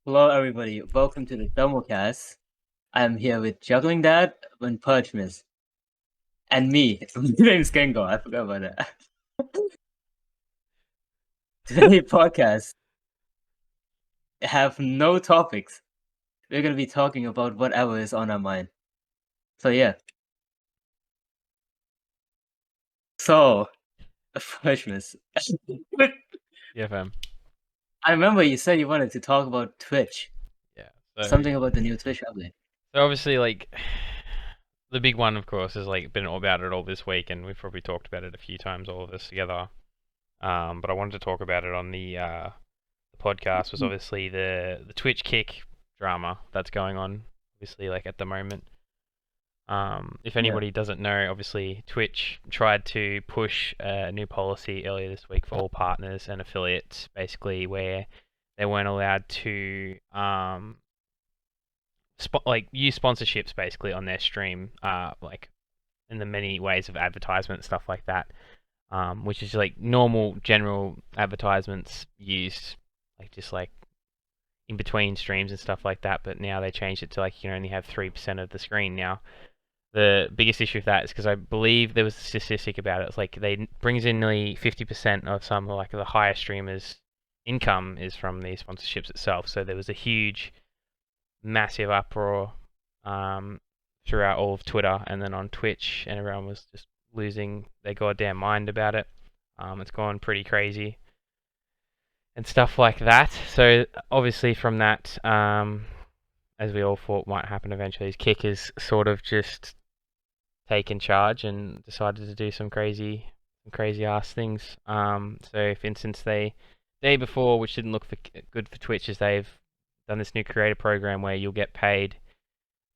Hello, everybody. Welcome to the ThermoCast. I'm here with Juggling Dad and PurgeMist. And me. My name's Gengorrr. I forgot about that. Today's podcast have no topics. We're going to be talking about whatever is on our mind. So, yeah. So, PurgeMist. Yeah, fam. I remember you said you wanted to talk about Twitch. Yeah. Something about the new Twitch update. So obviously, like, the big one, of course, has like been all about it all this week, and we've probably talked about it a few times, all of us together. But I wanted to talk about it on the podcast. Was obviously the Twitch kick drama that's going on, obviously, like at the moment. If anybody doesn't know, obviously Twitch tried to push a new policy earlier this week for all partners and affiliates, basically where they weren't allowed to use sponsorships basically on their stream, like in the many ways of advertisement stuff like that, which is like normal general advertisements used, like just like in between streams and stuff like that. But now they changed it to like you can only have 3% of the screen now. The biggest issue with that is because I believe there was a statistic about it. It's like they brings in nearly 50% of some like the higher streamers' income is from the sponsorships itself. So there was a huge, massive uproar throughout all of Twitter and then on Twitch, and everyone was just losing their goddamn mind about it. It's gone pretty crazy and stuff like that. So obviously from that, as we all thought might happen eventually, Kick has sort of just taken charge and decided to do some crazy ass things. So for instance, day before, which didn't look good for Twitch, is they've done this new creator program where you'll get paid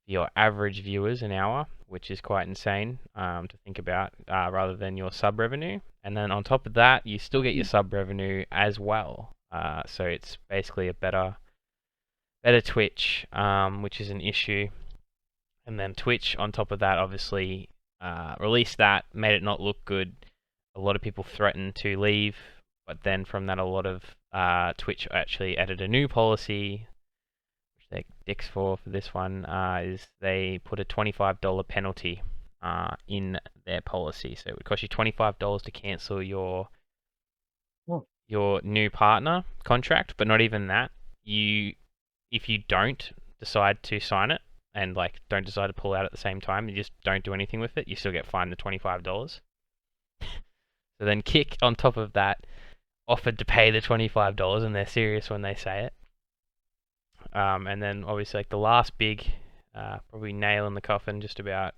your average viewers an hour, which is quite insane to think about, rather than your sub revenue. And then on top of that, you still get your sub revenue as well. So it's basically a better Twitch, which is an issue. And then Twitch, on top of that, obviously released that, made it not look good. A lot of people threatened to leave, but then from that, a lot of Twitch actually added a new policy, which they dicks for this one, is they put a $25 penalty in their policy. So it would cost you $25 to cancel your new partner contract, but not even that. If you don't decide to sign it, and like don't decide to pull out at the same time, you just don't do anything with it, you still get fined the $25. So then Kick, on top of that, offered to pay the $25, and they're serious when they say it. And then obviously like the last big, probably nail in the coffin, just about,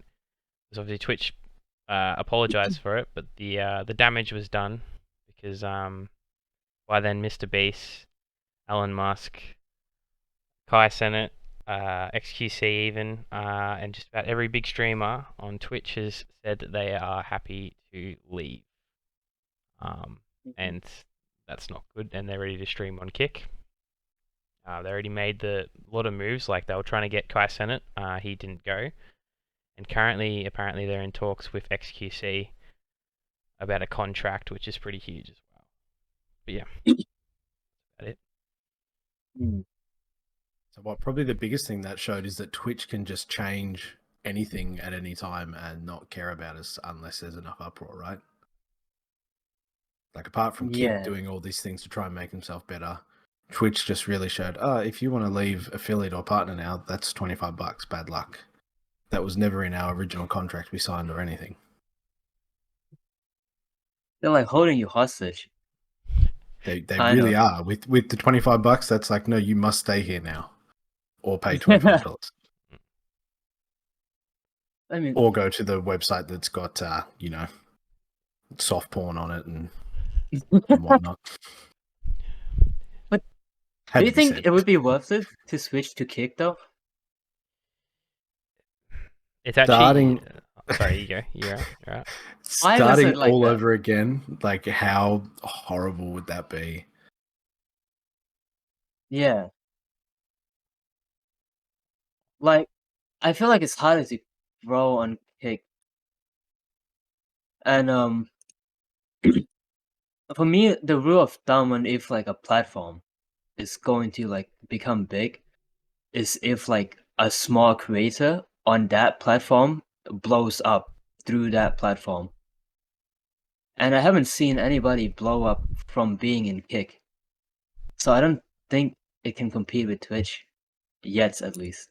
was obviously Twitch apologized for it, but the damage was done because by then Mr. Beast, Elon Musk, Kai Cenat, XQC even, and just about every big streamer on Twitch has said that they are happy to leave. And that's not good, and they're ready to stream on Kick. They already made a lot of moves, like they were trying to get Kai Cenat, he didn't go. And currently, apparently they're in talks with XQC about a contract, which is pretty huge as well. But yeah, that's it. So probably the biggest thing that showed is that Twitch can just change anything at any time and not care about us unless there's enough uproar, right? Like apart from Kick doing all these things to try and make himself better, Twitch just really showed, if you want to leave affiliate or partner now, that's $25, bad luck. That was never in our original contract we signed or anything. They're like holding you hostage. They really are. With the $25, that's like, no, you must stay here now. Or pay $25. I mean, or go to the website that's got, soft porn on it and whatnot. But do you think it would be worth it to switch to Kick though? It's actually sorry, you go. You're right. Starting all over again, like how horrible would that be? Yeah. Like, I feel like it's harder to grow on Kick. And for me, the rule of thumb on if like a platform is going to like become big is if like a small creator on that platform blows up through that platform. And I haven't seen anybody blow up from being in Kick. So I don't think it can compete with Twitch yet, at least.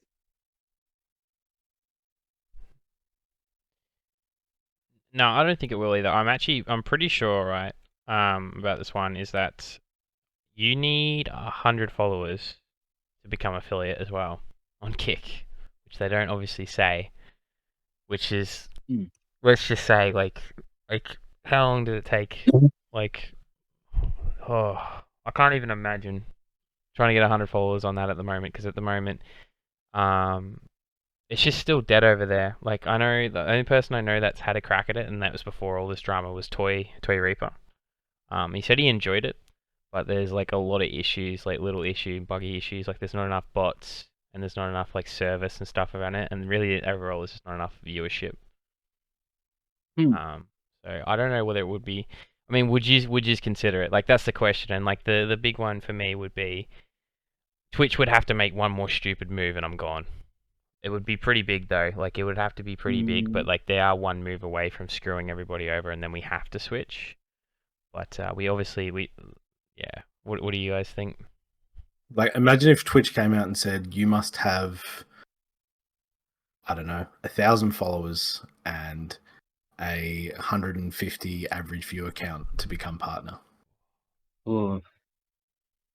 No, I don't think it will either. I'm pretty sure, right, about this one is that you need 100 followers to become affiliate as well on Kick, which they don't obviously say. Which is, let's just say, like how long did it take? Like, oh, I can't even imagine trying to get 100 followers on that at the moment, because at the moment, it's just still dead over there. Like, I know the only person I know that's had a crack at it, and that was before all this drama, was Toy Reaper. He said he enjoyed it, but there's like a lot of issues, like little buggy issues. Like there's not enough bots, and there's not enough like service and stuff around it, and really overall there's just not enough viewership. So I don't know whether it would be. I mean, would you consider it? Like that's the question, and like the big one for me would be Twitch would have to make one more stupid move, and I'm gone. It would be pretty big though. Like it would have to be pretty big, but like they are one move away from screwing everybody over, and then we have to switch. But yeah. What do you guys think? Like, imagine if Twitch came out and said you must have, I don't know, 1,000 followers and a 150 average viewer count to become partner. Ooh.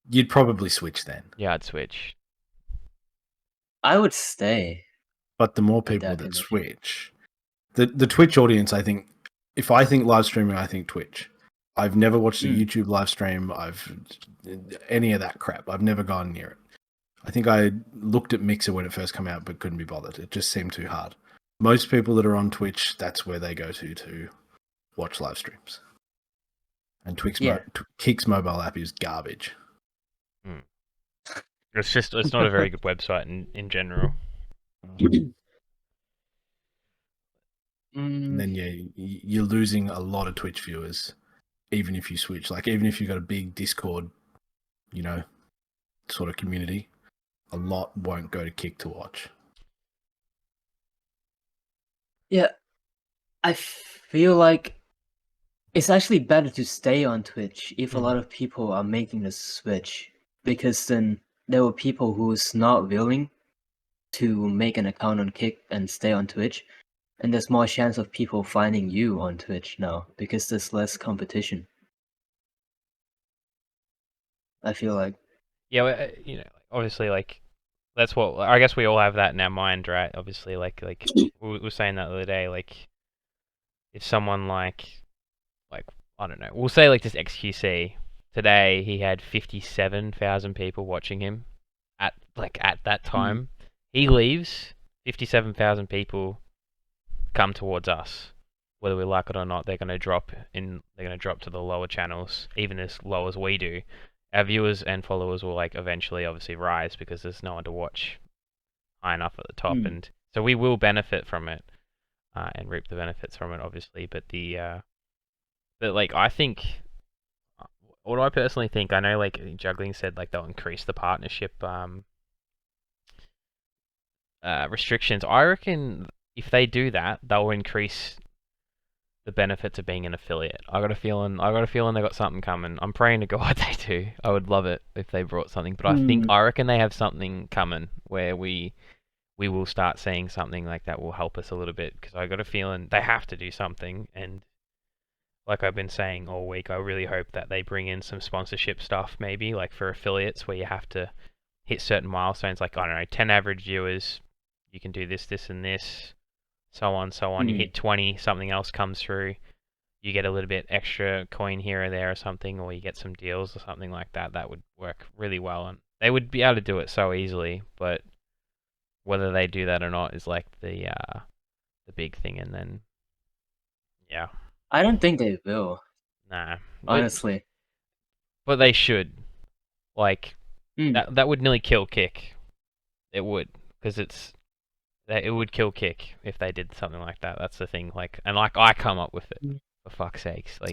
You'd probably switch then. Yeah, I'd switch. I would stay. But the more people that switch, the Twitch audience, I think, if I think live streaming, I think Twitch. I've never watched a YouTube live stream. Any of that crap. I've never gone near it. I think I looked at Mixer when it first came out, but couldn't be bothered. It just seemed too hard. Most people that are on Twitch, that's where they go to watch live streams. And Kick's mobile app is garbage. It's not a very good website in general. And then you're losing a lot of Twitch viewers, even if you switch. Like even if you've got a big Discord, sort of community, a lot won't go to Kick to watch. Yeah, I feel like it's actually better to stay on Twitch if a lot of people are making the switch, because then there were people who's not willing to make an account on Kick and stay on Twitch, and there's more chance of people finding you on Twitch now because there's less competition. I feel like. Yeah, obviously, like that's what I guess we all have that in our mind, right? Obviously, like we were saying that the other day, like if someone like I don't know, we'll say like this XQC today, he had 57,000 people watching him at that time. He leaves, 57,000 people come towards us. Whether we like it or not, they're going to drop to the lower channels, even as low as we do. Our viewers and followers will like eventually obviously rise because there's no one to watch high enough at the top, and so we will benefit from it and reap the benefits from it, obviously. But like I think, what do I personally think? I know like Juggling said like they'll increase the partnership restrictions. I reckon if they do that, they'll increase the benefits of being an affiliate. I got a feeling they got something coming. I'm praying to God they do. I would love it if they brought something, but I reckon they have something coming where we will start seeing something like that will help us a little bit, because I got a feeling they have to do something. And like I've been saying all week, I really hope that they bring in some sponsorship stuff, maybe like for affiliates, where you have to hit certain milestones, like I don't know, 10 average viewers, you can do this, and this, so on. You hit 20, something else comes through, you get a little bit extra coin here or there or something, or you get some deals or something like that. That would work really well, and they would be able to do it so easily. But whether they do that or not is like the big thing. And then yeah, I don't think they will. Nah, honestly. But they should. Like that would nearly kill Kick. It would, because it would kill Kick if they did something like that. That's the thing. Like, and like I come up with it, for fuck's sakes. Like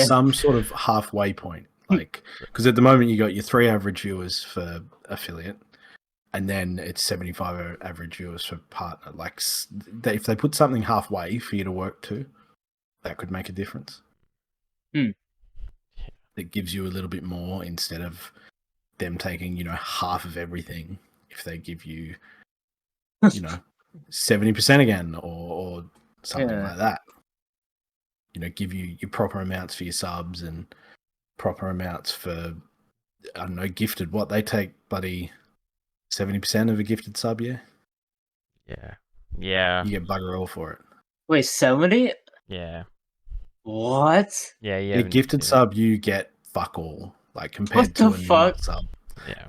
some sort of halfway point. Like, because at the moment you got your 3 average viewers for affiliate, and then it's 75 average viewers for partner. Like, if they put something halfway for you to work to, that could make a difference. That gives you a little bit more instead of them taking, half of everything. If they give you, 70% again or something like that. Give you your proper amounts for your subs and proper amounts for, I don't know, gifted. What they take, bloody 70% of a gifted sub, yeah? Yeah. You get bugger all for it. Wait, 70? Yeah. What? Yeah, Your gifted sub, you get fuck all, like compared What to the a fuck? normal sub. Yeah.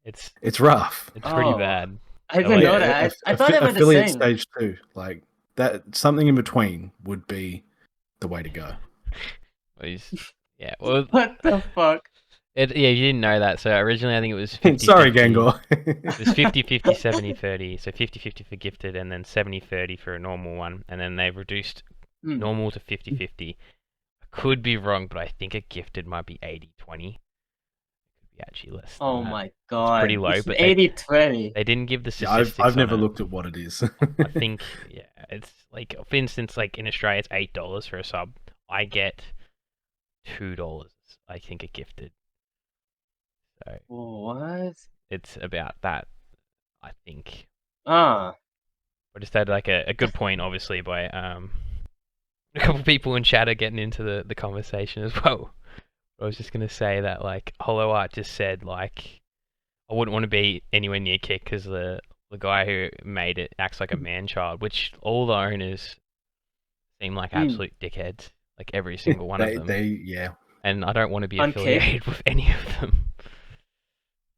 It's rough. It's pretty bad. I didn't know that. I thought they were the affiliate same. stage 2, like that, something in between would be the way to go. Yeah. Well, what the fuck? You didn't know that. So originally I think it was 50-50. Sorry, Gengorrr. It was 50-50, 70-30. So 50-50 for gifted and then 70-30 for a normal one. And then they've reduced normal to 50-50. I could be wrong, but I think a gifted might be 80-20. It could be actually less than that. My god. It's pretty low, but 80-20. they didn't give the statistics. I've never looked at what it is. I think, it's like, for instance, like in Australia, it's $8 for a sub. I get $2, I think, a gifted. So what? it's about that, I think. I just had like a good point, obviously, by a couple of people in chat are getting into the conversation as well. I was just gonna say that, like, Hollow Art just said, like, I wouldn't want to be anywhere near Kick because the guy who made it acts like a man-child, which all the owners seem like absolute dickheads, like every single one of them. And I don't want to be affiliated with any of them.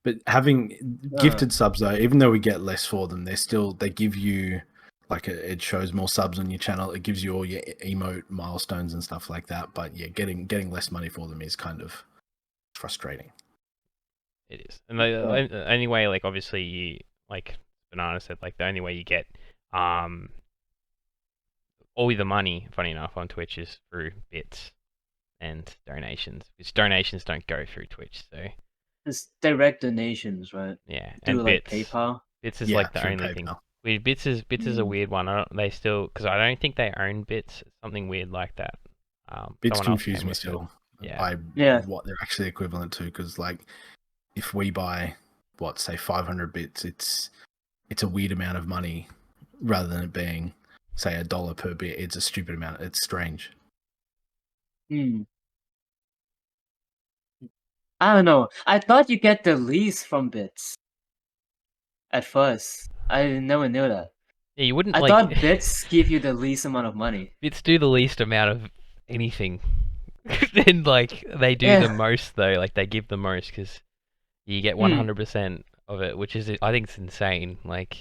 But having gifted subs, though, even though we get less for them, they give you, like, it shows more subs on your channel. It gives you all your emote milestones and stuff like that. But yeah, getting less money for them is kind of frustrating. It is. And the only way, like, obviously, you, like Banana said, like, the only way you get all the money, funny enough, on Twitch is through bits and donations, which donations don't go through Twitch, so... It's direct donations, right? Yeah, and bits. PayPal. Bits is like the only thing. Bits is a weird one. They still, because I don't think they own Bits. Something weird like that. Bits confuse me still. Yeah. What they're actually equivalent to, because like if we buy say 500 bits, it's a weird amount of money rather than it being say $1 per bit. It's a stupid amount. It's strange. I don't know. I thought you get the least from Bits. At first, I never knew that. Yeah, you wouldn't. I thought Bits give you the least amount of money. Bits do the least amount of anything. Then like they do the most though. Like they give the most because you get 100% of it, which is, I think it's insane. Like,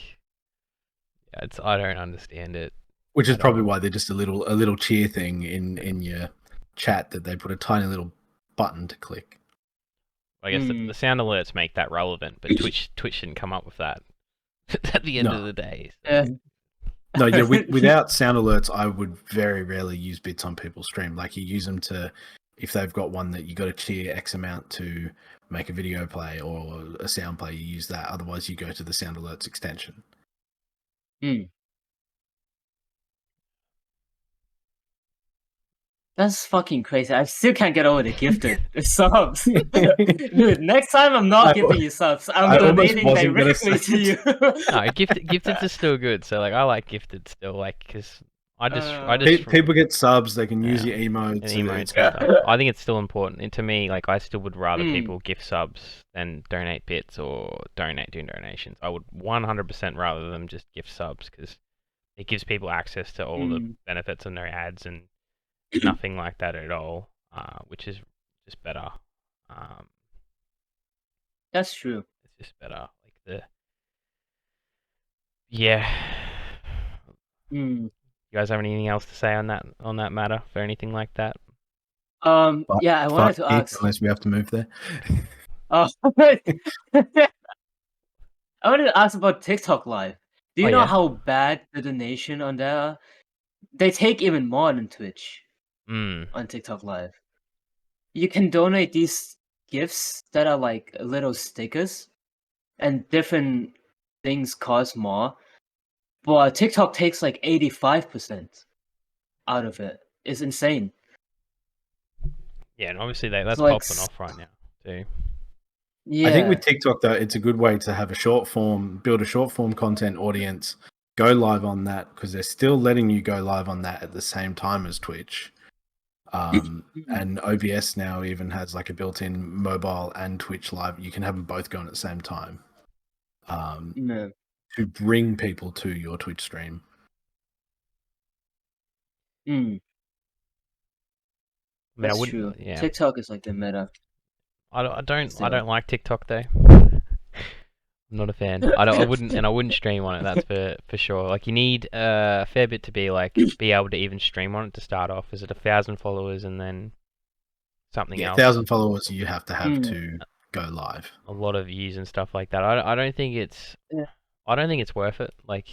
I don't understand it. Which is probably why they're just a little cheer thing in your chat that they put a tiny little button to click. I guess the sound alerts make that relevant, but Twitch didn't come up with that at the end of the day. So. No, yeah, without sound alerts, I would very rarely use bits on people's stream. Like, you use them to, if they've got one that you got to cheer X amount to make a video play or a sound play, you use that. Otherwise, you go to the sound alerts extension. That's fucking crazy. I still can't get over the gifted subs. Dude, next time I'm not giving you subs. I'm donating directly to you. No, gifted is still good. So like, I like gifted still, like, because I just people get subs. They can use your emotes. And emotes and stuff. I think it's still important. And to me, like, I still would rather people gift subs than donate bits or do donations. I would 100% rather them just gift subs because it gives people access to all the benefits and no ads and nothing like that at all, which is just better. That's true. It's just better. Like You guys have anything else to say on that matter for anything like that? I wanted to ask. Unless we have to move there. I wanted to ask about TikTok Live. Do you know how bad the donation on there are? They take even more than Twitch. On TikTok Live. you can donate these gifts that are like little stickers, and different things cost more. But TikTok takes like 85% out of it. It's insane. Yeah, and obviously that's like popping off right now too. Yeah. I think with TikTok though, it's a good way to have build a short form content audience, go live on that because they're still letting you go live on that at the same time as Twitch. And OBS now even has like a built-in mobile and Twitch live. You can have them both going at the same time. To bring people to your Twitch stream. I mean, That's true. Yeah. TikTok is like the meta. I don't like TikTok though. I'm not a fan. I wouldn't stream on it. That's for sure. Like you need a fair bit to be able to even stream on it to start off. Is it 1,000 followers and then something else? 1,000 followers you have to have to go live. A lot of views and stuff like that. I don't think it's I don't think it's worth it. Like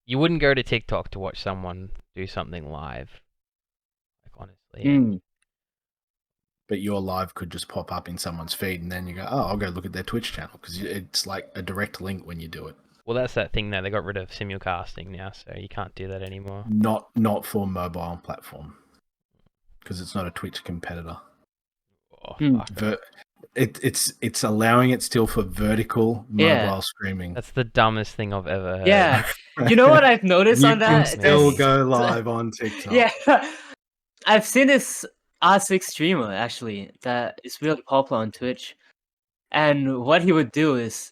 you wouldn't go to TikTok to watch someone do something live. Like honestly. But your live could just pop up in someone's feed, and then you go, "Oh, I'll go look at their Twitch channel," because it's like a direct link when you do it. Well, that's that thing though. They got rid of simulcasting now, so you can't do that anymore. Not for mobile platform, because it's not a Twitch competitor. Oh, it's allowing it still for vertical mobile streaming. That's the dumbest thing I've ever heard. Yeah, you know what I've noticed on that? You can still go live on TikTok. Yeah, I've seen this R6 streamer actually that is really popular on Twitch, and what he would do is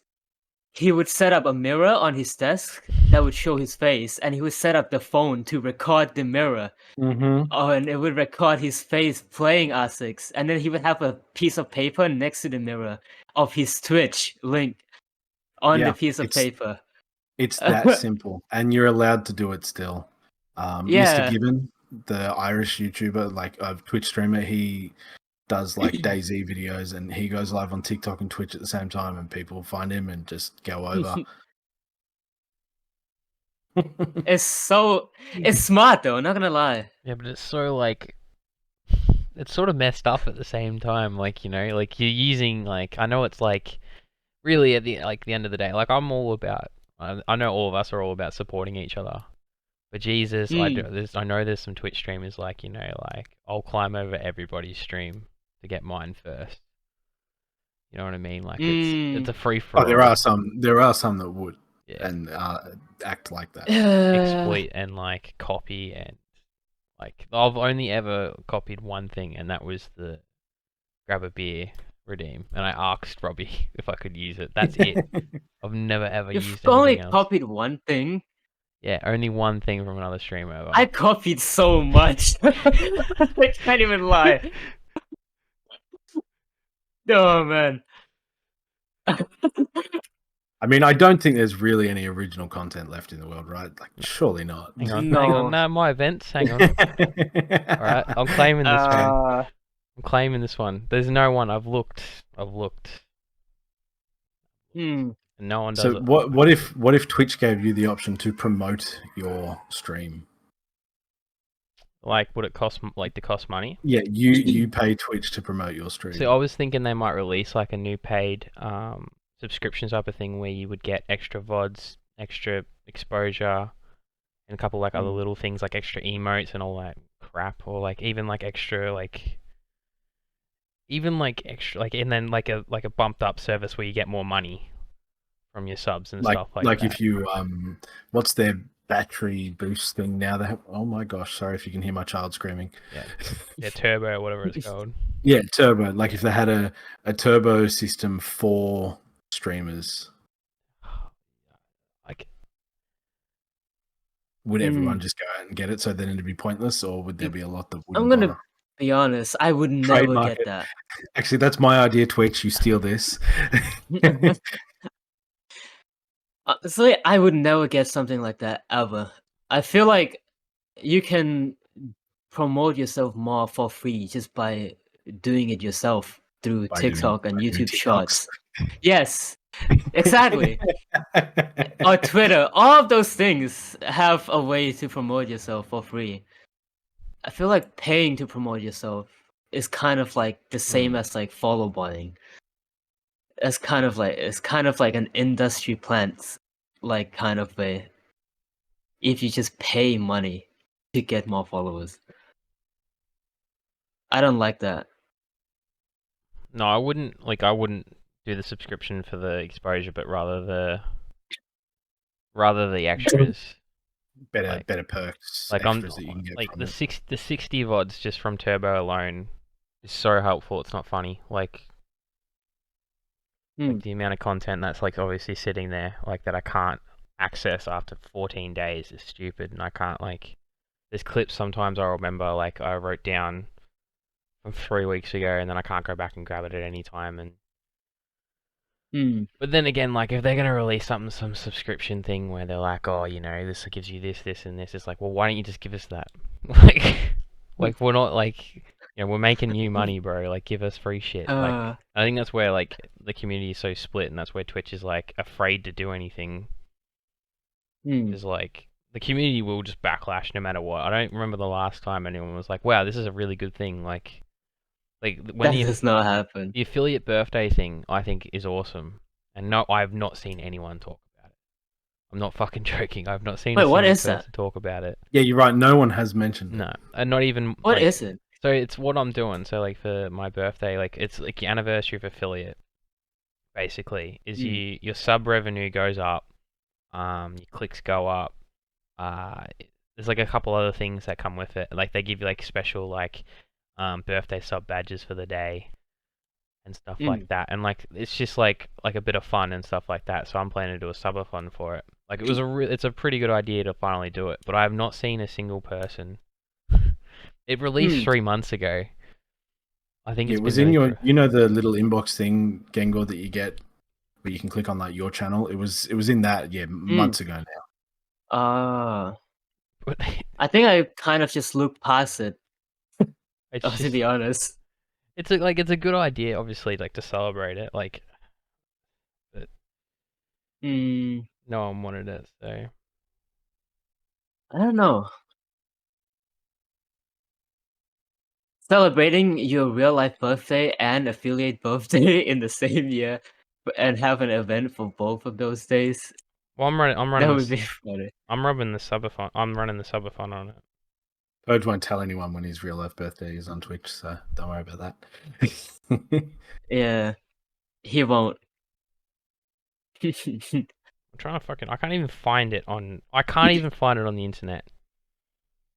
he would set up a mirror on his desk that would show his face, and he would set up the phone to record the mirror. And it would record his face playing R6, and then he would have a piece of paper next to the mirror of his Twitch link on the piece of paper. It's that simple, and you're allowed to do it still. Mr. Gibbon, the Irish YouTuber, like a Twitch streamer, he does like DayZ videos, and he goes live on TikTok and Twitch at the same time, and people find him and just go over. It's smart though, not gonna lie. Yeah, but it's so it's sort of messed up at the same time. Like you're using I know it's really at the end of the day, I'm all about. I know all of us are all about supporting each other. But Jesus, I know there's some Twitch streamers I'll climb over everybody's stream to get mine first. You know what I mean? It's a free for all. There are some that would and act like that. Exploit and copy and I've only ever copied one thing, and that was the grab a beer redeem, and I asked Robbie if I could use it. That's it. I've never ever used anything only else. Copied one thing? Yeah, only one thing from another streamer. I copied so much. I can't even lie. Oh man. I mean, I don't think there's really any original content left in the world, right? Surely not. Hang on. No, my events. Hang on. All right, I'm claiming this one. I'm claiming this one. There's no one. I've looked. And no one does it. So what if Twitch gave you the option to promote your stream? Would it cost to cost money? Yeah, you pay Twitch to promote your stream. So I was thinking they might release a new paid subscription type of thing where you would get extra VODs, extra exposure, and a couple other little things like extra emotes and all that crap, or even extra extra and then a bumped up service where you get more money from your subs and stuff like that. If you what's their battery boost thing now? They have, oh my gosh, sorry if you can hear my child screaming. Yeah, turbo or whatever it's called. Yeah, turbo. If they had a turbo system for streamers, would everyone just go out and get it so then it'd be pointless, or would there be a lot that wouldn't? I'm gonna be honest, I would never get that. Actually, that's my idea, Twitch. You steal this. Honestly, I would never get something like that ever. I feel like you can promote yourself more for free just by doing it yourself through TikTok and YouTube Shorts. Yes, exactly. Or Twitter. All of those things have a way to promote yourself for free. I feel like paying to promote yourself is kind of like the same as like follow buying. It's kind of like an industry plant, like kind of a, if you just pay money to get more followers. I don't like that. No, I wouldn't do the subscription for the exposure, but rather the extras. Better perks, Like extras that you can get like from the it. 60 VODs just from Turbo alone is so helpful. It's not funny. Like the amount of content that's like obviously sitting there like that I can't access after 14 days is stupid, and I can't like. There's clips sometimes I remember like I wrote down from 3 weeks ago, and then I can't go back and grab it at any time. And but then again, like if they're gonna release some subscription thing where they're like, oh, you know, this gives you this, this, and this, it's like, well, why don't you just give us that? like we're not like, you know, we're making new money, bro. Like give us free shit. Like I think that's where like the community is so split, and that's where Twitch is like afraid to do anything. Is like the community will just backlash no matter what. I don't remember the last time anyone was like, wow, this is a really good thing. Like when that does not happen. the affiliate birthday thing, I think is awesome. And no, I've not seen anyone talk about it. I'm not fucking joking. I've not seen a single person talk about it. Yeah, you're right. No one has mentioned it. No, and not even. What is it? So it's what I'm doing. So like for my birthday, like it's like the anniversary of affiliate. Basically, is your sub revenue goes up, your clicks go up. There's like a couple other things that come with it. Like they give you like special like birthday sub badges for the day and stuff like that, and like it's just like a bit of fun and stuff like that. So I'm planning to do a subathon for it. Like it's a pretty good idea to finally do it, but I have not seen a single person. It released 3 months ago. I think it was in your, you know, the little inbox thing, Gengorrr, that you get where you can click on like your channel. It was in that months ago now. I think I kind of just looked past it. To be honest, it's a good idea, obviously, like to celebrate it, like, but no one wanted it, so I don't know. Celebrating your real life birthday and affiliate birthday in the same year, and have an event for both of those days. Well, I'm running. That would be funny. I'm running the subathon on it. Purge won't tell anyone when his real life birthday is on Twitch, so don't worry about that. Yeah, he won't. I'm trying to I can't even find it on. I can't even find it on the internet.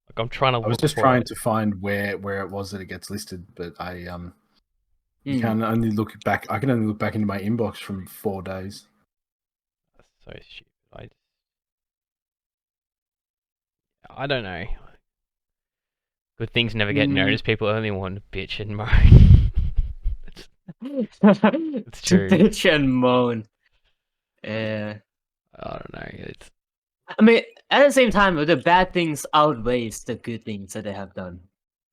Like I'm trying to. I was just trying to find where it was that it gets listed, but you can only look back. I can only look back into my inbox from 4 days. That's so stupid. I don't know. Good things never get noticed. People only want to bitch and moan. It's true. Bitch and moan. Yeah. I don't know. I mean, at the same time, the bad things outweighs the good things that they have done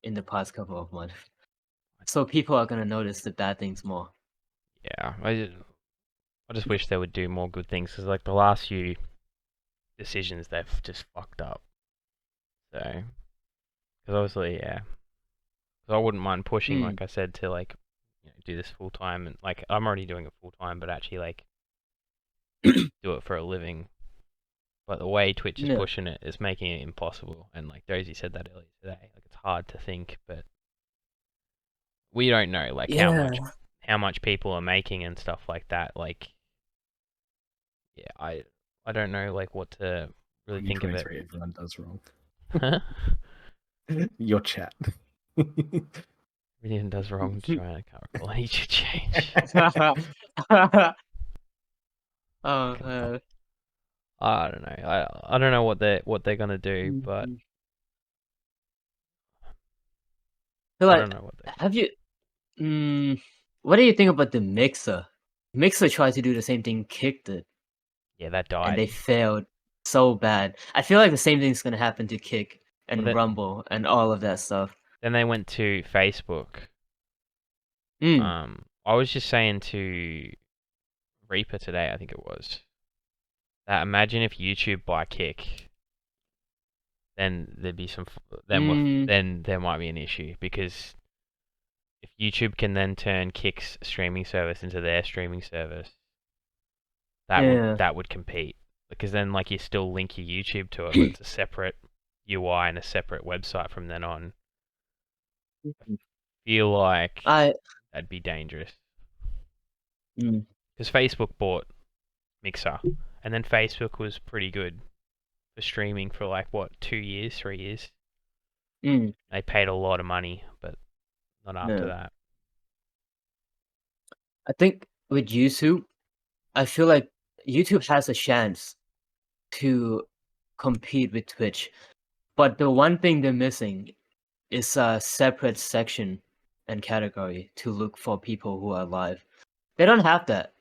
in the past couple of months. So people are gonna notice the bad things more. Yeah, I just wish they would do more good things, because like the last few decisions they've just fucked up. So, because obviously, yeah, because I wouldn't mind pushing, like I said, to like, you know, do this full time, and like I'm already doing it full time, but actually like do it for a living. But the way Twitch is pushing it is making it impossible. And like Dozy said that earlier today, like it's hard to think, but we don't know like how much people are making and stuff like that. Like, yeah, I don't know like what to really think of it. Everyone does wrong. Huh? Your chat. Everyone does wrong. Trying, I can't recall any change. Oh. I don't know. I don't know what they're gonna do, but like, I don't know what they. Have you? What do you think about the Mixer? Mixer tried to do the same thing Kick did. Yeah, that died. And they failed so bad. I feel like the same thing's gonna happen to Kick and Rumble and all of that stuff. Then they went to Facebook. I was just saying to Reaper today, I think it was, that imagine if YouTube buy Kick, then there'd be some. Then there might be an issue, because if YouTube can then turn Kick's streaming service into their streaming service, that would compete, because then like you still link your YouTube to it, but it's a separate UI and a separate website from then on. Feel like that'd be dangerous. Because Facebook bought Mixer, and then Facebook was pretty good for streaming for like what, 2 years, 3 years. They paid a lot of money, but not after that. I think with YouTube, I feel like YouTube has a chance to compete with Twitch, but the one thing they're missing is a separate section and category to look for people who are live. They don't have that.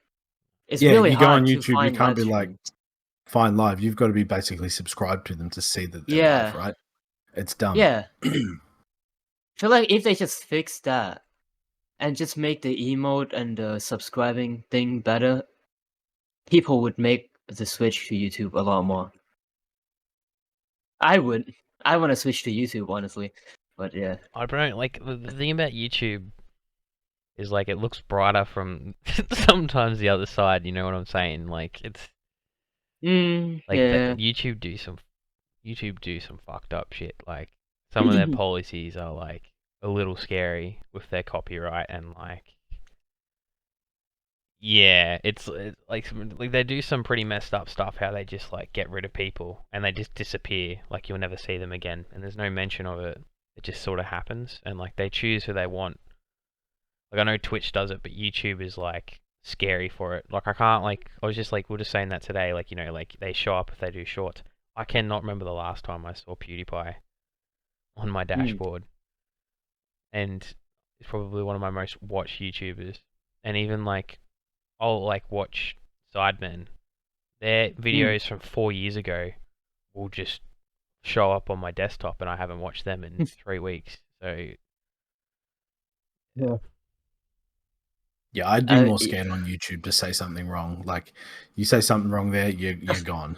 It's really you go hard on to YouTube, you find can't live be like streams. find live. You've got to be basically subscribed to them to see that they're live, right? It's dumb. Yeah. I feel like if they just fix that and just make the emote and the subscribing thing better, people would make the switch to YouTube a lot more. I would. I want to switch to YouTube, honestly. But yeah. I don't like the thing about YouTube is like it looks brighter from sometimes the other side. You know what I'm saying? Like it's like yeah. YouTube do some fucked up shit. Like some of their policies are like a little scary with their copyright and like. Yeah, it's like they do some pretty messed up stuff. How they just like get rid of people and they just disappear. Like you'll never see them again, and there's no mention of it. It just sort of happens, and like they choose who they want. Like I know Twitch does it, but YouTube is like scary for it. Like I can't like I was just like we were just saying that today. Like like they show up if they do shorts. I cannot remember the last time I saw PewDiePie on my dashboard, and it's probably one of my most watched YouTubers. And even like I'll like watch Sidemen. Their videos from 4 years ago will just show up on my desktop, and I haven't watched them in 3 weeks. So yeah, I'd be more scared on YouTube to say something wrong. Like you say something wrong there, you're gone.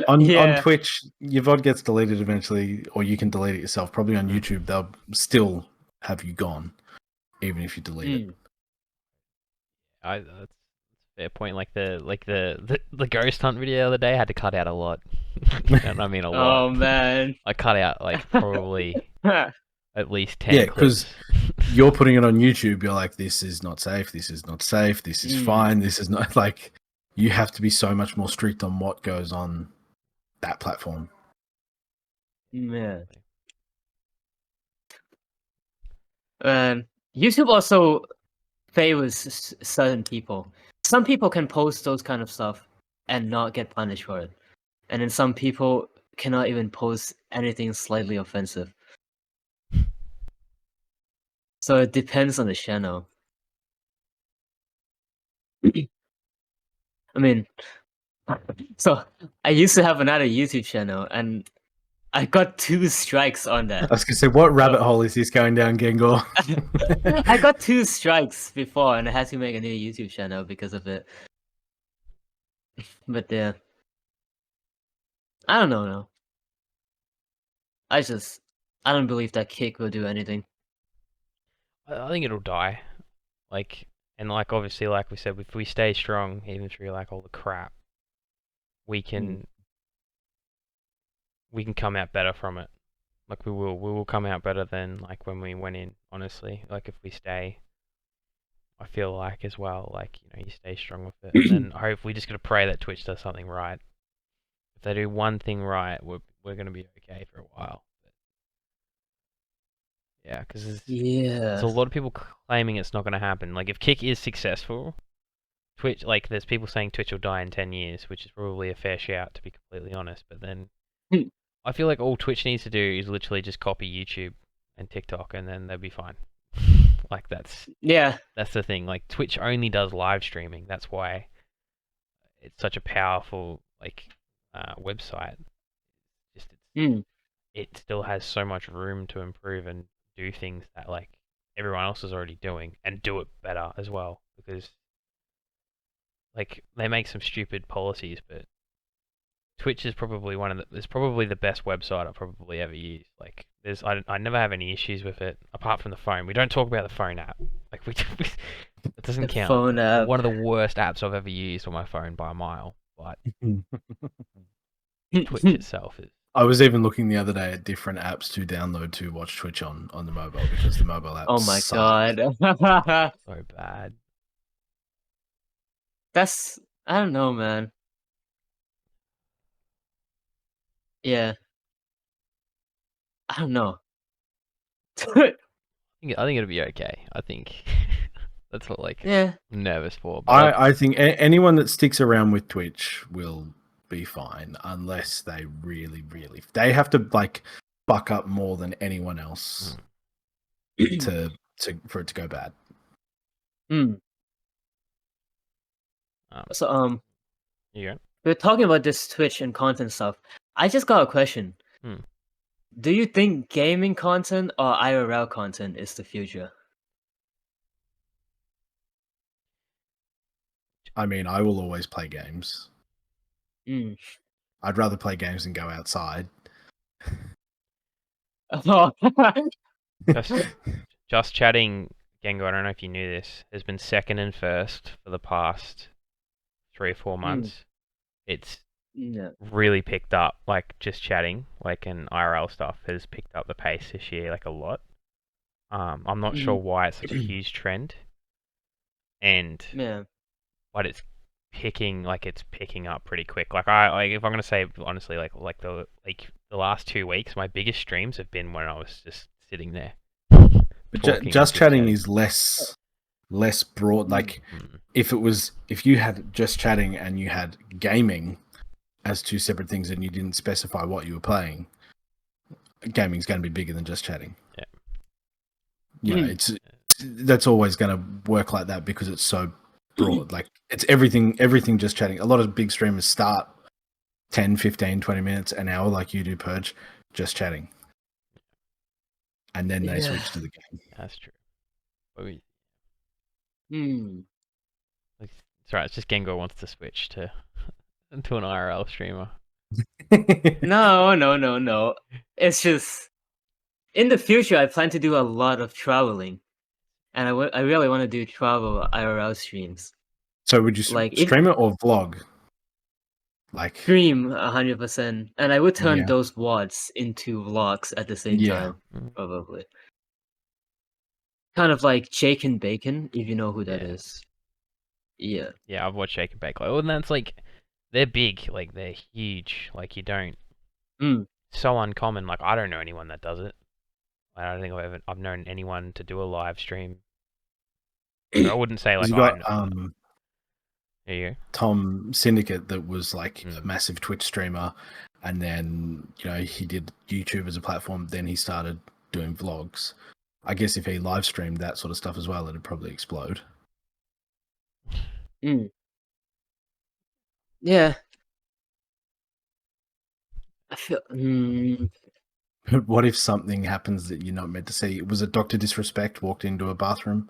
On Twitch, your VOD gets deleted eventually, or you can delete it yourself. Probably on YouTube, they'll still have you gone, even if you delete it. That's a fair point. Like the ghost hunt video the other day, I had to cut out a lot. And I mean a lot. Oh man. I cut out like probably at least 10 Yeah, clips. because you're putting it on YouTube, you're like, this is not safe, this is not safe, this is fine, this is not like you have to be so much more strict on what goes on that platform. Yeah. YouTube also favors certain people. Some people can post those kind of stuff and not get punished for it. And then some people cannot even post anything slightly offensive. So it depends on the channel. I mean, so I used to have another YouTube channel and I got 2 strikes on that. I was going to say, what rabbit hole is this going down, Gengorrr? I got 2 strikes before and I had to make a new YouTube channel because of it. But yeah. I don't know now. I don't believe that Kick will do anything. I think it'll die. Like, and like obviously, like we said, if we stay strong, even through like all the crap, we can come out better from it. Like we will come out better than like when we went in. Honestly, like if we stay, I feel like as well. Like you stay strong with it, and then hopefully just gotta pray that Twitch does something right. If they do one thing right, we're gonna be okay for a while. Yeah, because there's a lot of people claiming it's not going to happen. Like, if Kick is successful, Twitch, like, there's people saying Twitch will die in 10 years, which is probably a fair shout, to be completely honest. But then, I feel like all Twitch needs to do is literally just copy YouTube and TikTok, and then they'll be fine. Like, that's the thing. Like, Twitch only does live streaming. That's why it's such a powerful, like, website. Just it still has so much room to improve and do things that like everyone else is already doing and do it better as well, because like they make some stupid policies, but Twitch is probably probably the best website I've probably ever used. Like I never have any issues with it apart from the phone. We don't talk about the phone app. Like it doesn't The count. phone app. One of the worst apps I've ever used on my phone by a mile. But Twitch itself is. I was even looking the other day at different apps to download to watch Twitch on the mobile because the mobile app Oh my suck. god. So bad. That's, I don't know, man. Yeah. I don't know. I think it'll be okay. I think that's what like Yeah. I'm nervous for. But I think anyone that sticks around with Twitch will be fine unless they really they have to like buck up more than anyone else to for it to go bad. Hmm. So yeah. we're talking about this Twitch and content stuff. I just got a question. Do you think gaming content or IRL content is the future? I mean, I will always play games. Mm. I'd rather play games than go outside. Just chatting, Gengorrr, I don't know if you knew this, has been second and first for the past 3 or 4 months. It's really picked up, like just chatting, like and IRL stuff has picked up the pace this year, like a lot. I'm not sure why it's such a huge trend, but it's picking up pretty quick. Like if I'm gonna say honestly, like the last 2 weeks, my biggest streams have been when I was just sitting there. But just chatting is less broad. Like if you had just chatting and you had gaming as 2 separate things and you didn't specify what you were playing, gaming's going to be bigger than just chatting. Yeah. You know, that's always going to work like that because it's so broad. Like it's everything just chatting. A lot of big streamers start 10, 15, 20 minutes, an hour like you do, Purge, just chatting. And then they switch to the game. That's true. It's right, it's just Gengorrr wants to switch to an IRL streamer. No. It's just in the future I plan to do a lot of traveling, and I really want to do travel IRL streams. So would you stream it or vlog? Like stream 100%, and I would turn those VODs into vlogs at the same time, probably. Kind of like Jake and Bacon, if you know who that is. Yeah. Yeah, I've watched Jake and Bake. And that's like, they're big, like they're huge. Like you don't. So uncommon. Like I don't know anyone that does it. I don't think I've known anyone to do a live stream. I wouldn't say like you got there you go. Tom Syndicate that was like a massive Twitch streamer, and then he did YouTube as a platform. Then he started doing vlogs. I guess if he live streamed that sort of stuff as well, it'd probably explode. Yeah. I feel. What if something happens that you're not meant to see? Was it Dr. Disrespect walked into a bathroom?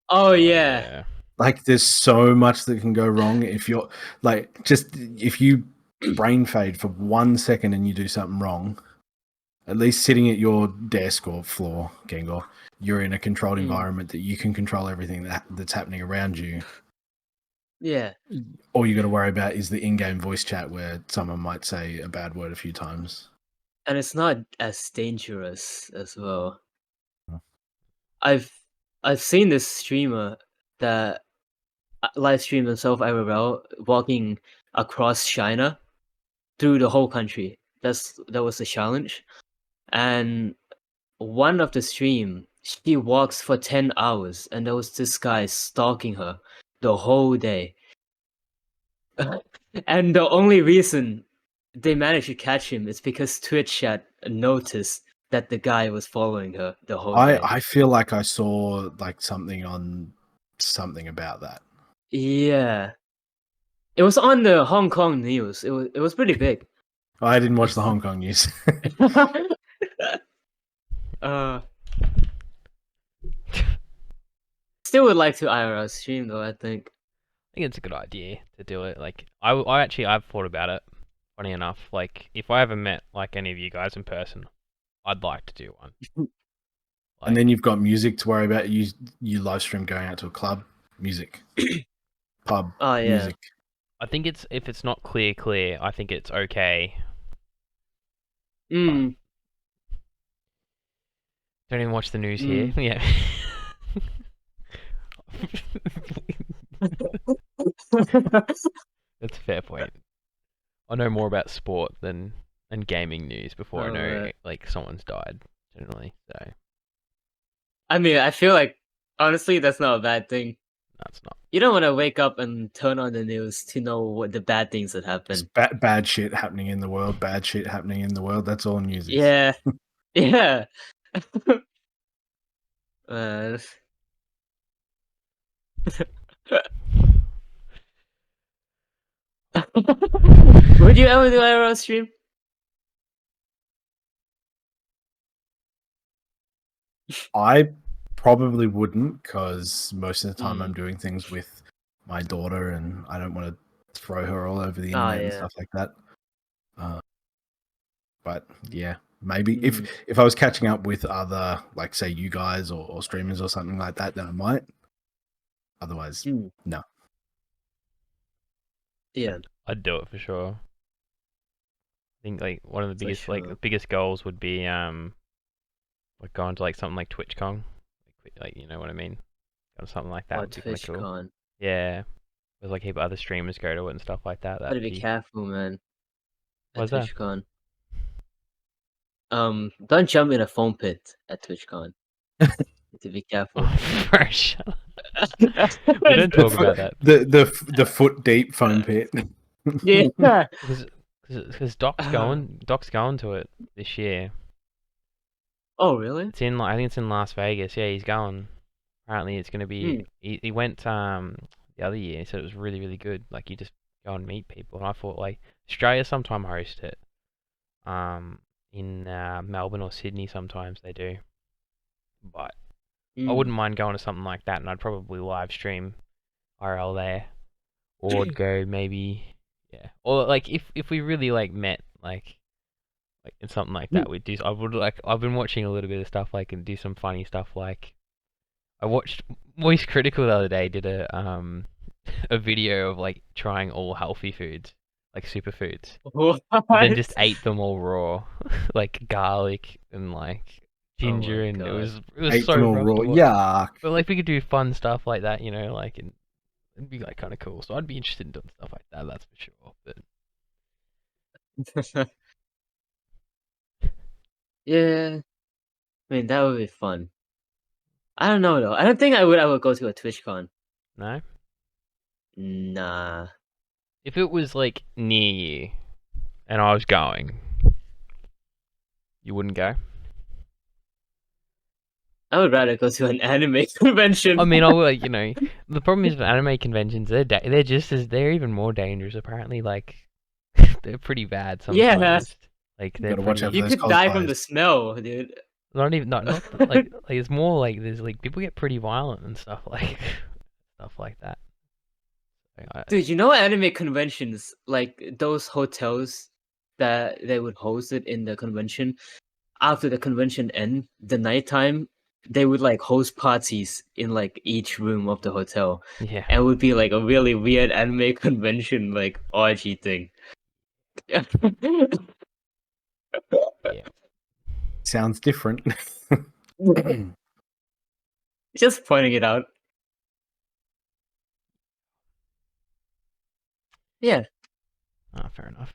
Oh yeah. Like there's so much that can go wrong if you're like if you brain fade for 1 second and you do something wrong. At least sitting at your desk or floor, Gengorrr, you're in a controlled environment that you can control everything that's happening around you. Yeah. All you got to worry about is the in-game voice chat where someone might say a bad word a few times. And it's not as dangerous as well. I've seen this streamer that live streamed himself IRL walking across China through the whole country. That was the challenge. And one of the stream, she walks for 10 hours, and there was this guy stalking her the whole day. And the only reason they managed to catch him is because Twitch had noticed that the guy was following her the whole day. I feel like I saw like something about that. Yeah. It was on the Hong Kong news. It was pretty big. I didn't watch the Hong Kong news. Still would like to IRL stream though, I think. I think it's a good idea to do it. Like I've thought about it. Funny enough, like if I ever met like any of you guys in person, I'd like to do one. And then you've got music to worry about. You live stream going out to a club, music, pub, Oh yeah. music. I think if it's not clear, I think it's okay. Mm. Don't even watch the news here. Yeah. That's a fair point. I know more about sport than and gaming news before I know like someone's died generally. So I mean, I feel like honestly that's not a bad thing. that's not. You don't want to wake up and turn on the news to know what the bad things that happen. Bad shit happening in the world. Bad shit happening in the world. That's all news is. Yeah, yeah. Uh, would you ever do IRL stream? I probably wouldn't, because most of the time Mm. I'm doing things with my daughter, and I don't want to throw her all over the Oh, internet and yeah. stuff like that. But yeah, maybe Mm. if I was catching up with other, like say you guys or streamers or something like that, then I might. Otherwise, Mm. no. Yeah. I'd do it for sure. I think like one of the For biggest sure. the biggest goals would be like going to like something like TwitchCon, like you know what I mean, going to something like that Or would be kind of cool. TwitchCon. Yeah, there's like heap of other streamers go to it and stuff like that. Gotta be careful, man. At What's that? TwitchCon. Don't jump in a foam pit at TwitchCon. To be careful. Bro, shut up. We don't talk about that. The foot deep foam pit. Yeah. Because Doc's going to it this year. Oh, really? It's in I think it's in Las Vegas. Yeah, he's going. Apparently, it's gonna be. He went the other year. He said it was really really good. Like you just go and meet people. And I thought like Australia sometime host it. In Melbourne or Sydney sometimes they do. But I wouldn't mind going to something like that, and I'd probably live stream IRL there, or I'd go maybe or like if we really like met like in something like that we'd do. I've been watching a little bit of stuff like and do some funny stuff like I watched Moist Critical the other day did a a video of like trying all healthy foods like superfoods, What? then just ate them all raw like garlic and like ginger, my and God. it was Ate so them all rough raw. to watch. Yuck. But like we could do fun stuff like that, you know, like and it'd be like kind of cool. So I'd be interested in doing stuff like that. That's for sure. But Yeah. I mean, that would be fun. I don't know though. I don't think I would go to a TwitchCon. no, Nah. if it was like near you and I was going, you wouldn't go. I would rather go to an anime convention. I mean, I would. You know, the problem is with anime conventions, they're even more dangerous. Apparently, like they're pretty bad sometimes. Yeah. Like You they're gotta watch out pretty. for You those could die from cosplayers. the smell, dude. Not even not like it's more like there's like people get pretty violent and stuff like that. Dude, you know anime conventions, like those hotels that they would host it in the convention, after the convention end, the nighttime, they would like host parties in like each room of the hotel. Yeah. And it would be like a really weird anime convention like orgy thing. Yeah. Sounds different. Just pointing it out. Yeah. Oh, fair enough.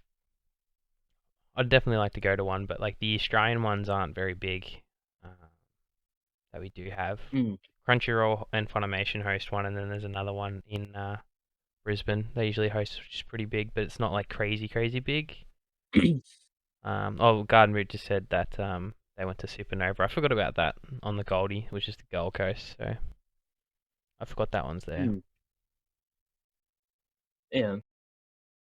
I'd definitely like to go to one, but like the Australian ones aren't very big. That we do have. Crunchyroll and Funimation host one, and then there's another one in Brisbane. They usually host, which is pretty big, but it's not like crazy big. Garden Route just said that they went to Supernova. I forgot about that on the Goldie, which is the Gold Coast. So I forgot that one's there. Yeah.